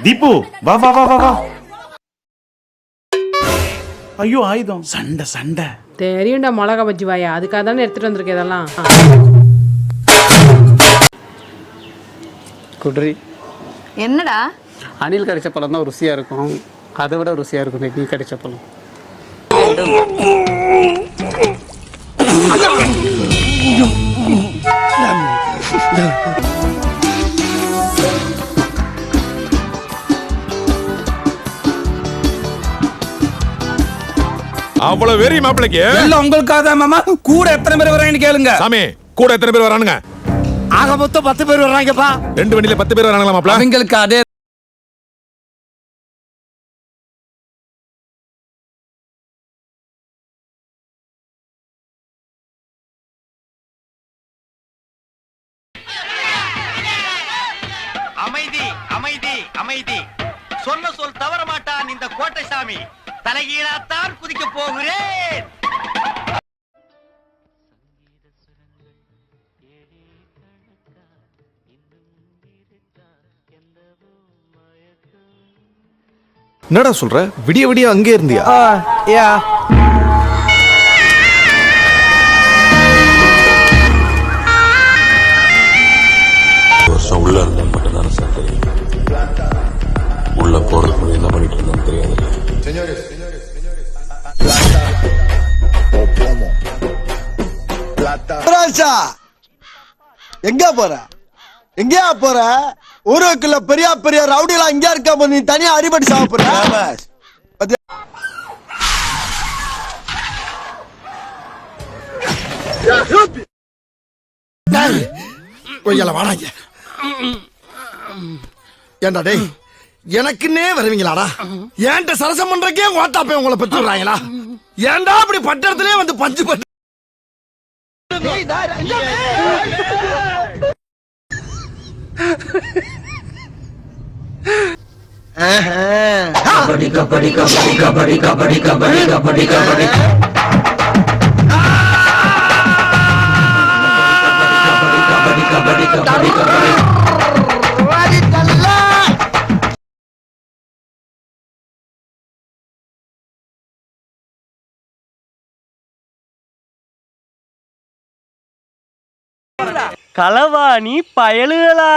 தீபு வா வா வா வா வா. ஐயோ ஆயுதம். சண்டை சண்டை. தெரியும்டா மிளகா பஜ்ஜி வாயா, அதுக்காக தானே எடுத்துட்டு வந்திருக்கேன் இதெல்லாம். குட்ரி என்னடா? அணில் கடிச்ச பழம் தான் ருசியாக இருக்கும், அதை விட ருசியாக இருக்கும் நீ கடிச்ச பழம். அவ்வளவு வெறி மாப்பிளைக்கு இல்ல உங்களுக்காக தான் மாமா. கூட எத்தனை பேர் வராங்கன்னு கேளுங்க. சாமி கூட எத்தனை பேர் வரானுங்க? ஆக மொத்தம் 10 பேர் வராங்கப்பா. 2 வண்டியில 10 பேர் வரானுங்களா மாப்பிள? அவங்களுக்கு அதே அமைதி அமைதி அமைதி. சொன்ன சொல் தவற மாட்டான் இந்த கோட்டை சாமி. தலைகீழாத்தான் குதிக்க போகிறேன். என்னடா சொல்ற? விடிய விடிய அங்கே இருந்தியா? யா வருஷம் உள்ள இருந்தா மட்டும்தானே சார் தெரியும். உள்ள போறதுக்கு முன்னாடி என்ன பண்ணிட்டு இருந்தான்னு தெரியாது. எங்க போற? எங்கயா போற? ஊருக்குள்ள பெரிய பெரிய ரவுடி எல்லாம் இங்க இருக்க, நீ தனியா அடிபடி சாப்பிடுற. ஏண்டா டேய், எனக்குன்னே வருவீங்களாடா? ஏன்ட்ட சரசம் பண்றக்கே ஓட்டாப்பே உங்களை பெற்று விடுறாங்களா? ஏன்டா அப்படி பட்டத்திலே வந்து பஞ்சு பட்டு கபடி கபடி கபடி கபடி கபடி கபடி கபடி கபடி கபடி கபடி கபடி. களவாணி பயலுகளா?